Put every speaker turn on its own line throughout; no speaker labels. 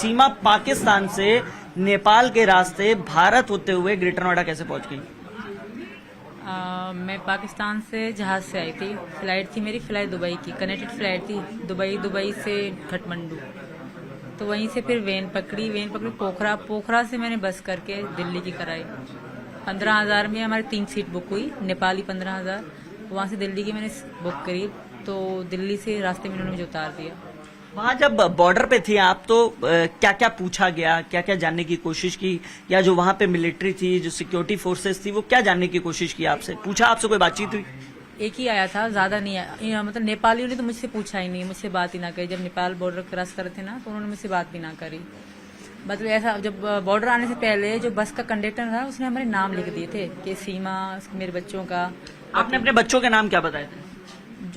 सीमा पाकिस्तान से नेपाल के रास्ते भारत होते हुए ग्रेटर नोएडा कैसे पहुंच गई?
मैं पाकिस्तान से जहाज से आई थी। फ्लाइट थी मेरी, फ्लाइट दुबई की, कनेक्टेड फ्लाइट थी। दुबई से काठमांडू। तो वहीं से फिर वेन पकड़ी पोखरा से मैंने बस करके दिल्ली की कराई। 15,000 में हमारी 3 सीट बुक हुई, नेपाली 15,000। वहाँ से दिल्ली की मैंने बुक करी, तो दिल्ली से रास्ते में उन्होंने मुझे उतार दिया।
वहाँ जब बॉर्डर पे थी आप तो क्या क्या पूछा गया, क्या क्या जानने की कोशिश की, या जो वहाँ पे मिलिट्री थी, जो सिक्योरिटी फोर्सेस थी, वो क्या जानने की कोशिश की आपसे? पूछा आपसे, कोई बातचीत हुई?
एक ही आया था, ज्यादा नहीं आया। मतलब नेपालियों ने तो मुझसे पूछा ही नहीं, मुझसे बात ही ना करी। जब नेपाल बॉर्डर क्रॉस कर रहे थे ना, तो उन्होंने मुझसे बात भी ना करी। मतलब ऐसा, जब बॉर्डर आने से पहले जो बस का कंडक्टर था उसने हमारे नाम लिख दिए थे कि सीमा, मेरे बच्चों का।
आपने अपने बच्चों के नाम क्या बताए थे?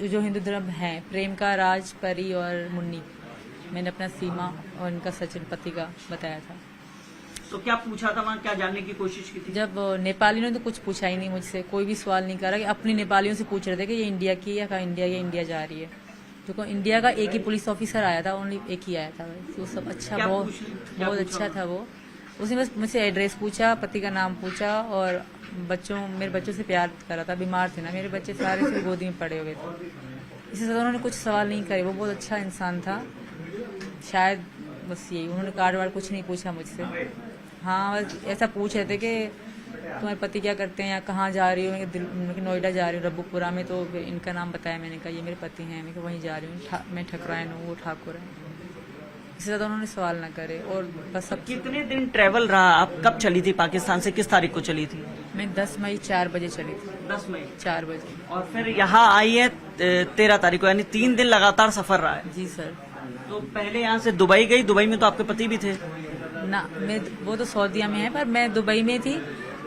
जो हिंदू धर्म है, प्रेम का, राज, परी और मुन्नी। मैंने अपना सीमा और इनका सचिन पति का बताया था।
तो क्या पूछा था वहाँ, क्या जानने की कोशिश की थी?
जब नेपालियों ने तो कुछ पूछा ही नहीं मुझसे, कोई भी सवाल नहीं करा। कि अपनी नेपालियों से पूछ रहे थे कि ये इंडिया की है, कहाँ इंडिया जा रही है। जो इंडिया का एक ही पुलिस ऑफिसर आया था, ओनली एक ही आया था। वो सब अच्छा, बहुत अच्छा था वो। उसने बस मुझसे एड्रेस पूछा, पति का नाम पूछा और मेरे बच्चों से प्यार करा था। बीमार थे ना मेरे बच्चे, सारे से गोदी में पड़े हुए थे। इससे ज्यादा उन्होंने कुछ सवाल नहीं करे। वो बहुत अच्छा इंसान था शायद, बस यही। उन्होंने कार्ड वार्ड कुछ नहीं पूछा मुझसे। हाँ, बस ऐसा पूछ रहे थे कि तुम्हारे पति क्या करते हैं, या कहाँ जा रही हो? नोएडा जा रही हूँ, रब्बूपुरा में। तो इनका नाम बताया मैंने, कहा ये मेरे पति हैं। मैं वहीं जा रही हूँ, मैं ठकरायन हूँ, वो ठाकुर है। इससे ज्यादा उन्होंने सवाल ना करे। और बस सब।
कितने दिन ट्रेवल रहा? आप कब चली थी पाकिस्तान से, किस तारीख को चली थी?
मैं 10 मई 4 बजे चली थी।
10 मई
4 बजे।
और फिर यहाँ आई है 13 तारीख को, यानी 3 दिन लगातार सफर रहा है।
जी सर।
तो पहले यहाँ से दुबई गई, दुबई में तो आपके पति भी थे
ना? वो तो सऊदीया में है, पर मैं दुबई में थी।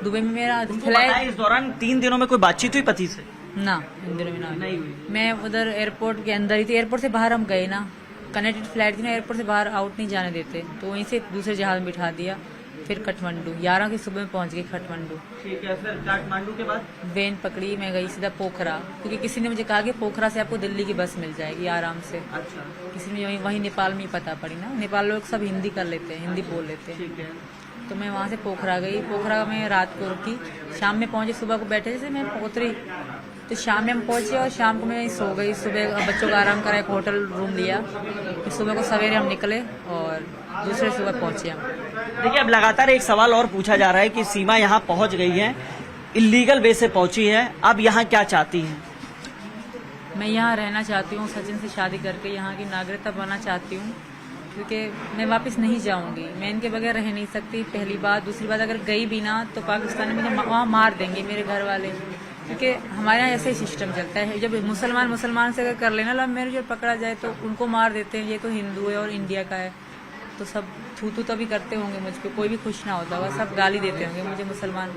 दुबई में मेरा
फ्लाइट। इस दौरान 3 दिनों में कोई बातचीत हुई पति से?
ना, इन दिनों में ना
नहीं हुई।
मैं उधर एयरपोर्ट के अंदर ही थी। एयरपोर्ट से बाहर हम गए ना, कनेक्टेड फ्लाइट थी ना, एयरपोर्ट से बाहर आउट नहीं जाने देते। तो वहीं से दूसरे जहाज में बिठा दिया। फिर काठमांडू 11 की सुबह में पहुंच गई काठमांडू।
ठीक है। फिर काठमांडू के बाद
वेन पकड़ी, मैं गई सीधा पोखरा, क्योंकि किसी ने मुझे कहा कि पोखरा से आपको दिल्ली की बस मिल जाएगी आराम से।
अच्छा।
किसी ने वहीं नेपाल में ही पता पड़ी ना। नेपाल लोग सब हिंदी कर लेते हैं, हिंदी बोल लेते हैं।
ठीक है।
तो मैं वहाँ से पोखरा गई। पोखरा में रात को रुकी, शाम में पहुंची। सुबह को बैठे जैसे मैं उतरी, तो शाम में हम पहुंचे और शाम को मैं सो गई। सुबह बच्चों का आराम करा, एक होटल रूम लिया। फिर सुबह को सवेरे हम निकले और दूसरे सुबह पहुंचे हम।
देखिए, अब लगातार एक सवाल और पूछा जा रहा है कि सीमा यहाँ पहुंच गई है, इलीगल वे से पहुंची है, अब यहाँ क्या चाहती हैं?
मैं यहाँ रहना चाहती हूँ, सचिन से शादी करके यहाँ की नागरिकता बनना चाहती हूँ, क्योंकि मैं वापस नहीं जाऊंगी। मैं इनके बगैर रह नहीं सकती, पहली बात। दूसरी बात, अगर गई भी ना तो पाकिस्तान में मुझे वहाँ मार देंगे मेरे घर वाले, क्योंकि हमारे यहाँ ऐसे ही सिस्टम चलता है। जब मुसलमान से अगर कर लेना लव मैरिज और पकड़ा जाए तो उनको मार देते हैं। ये तो हिंदू है और इंडिया का है, तो सब थू तो भी करते होंगे मुझ पर। कोई भी खुश ना होता होगा, सब गाली देते होंगे मुझे मुसलमान।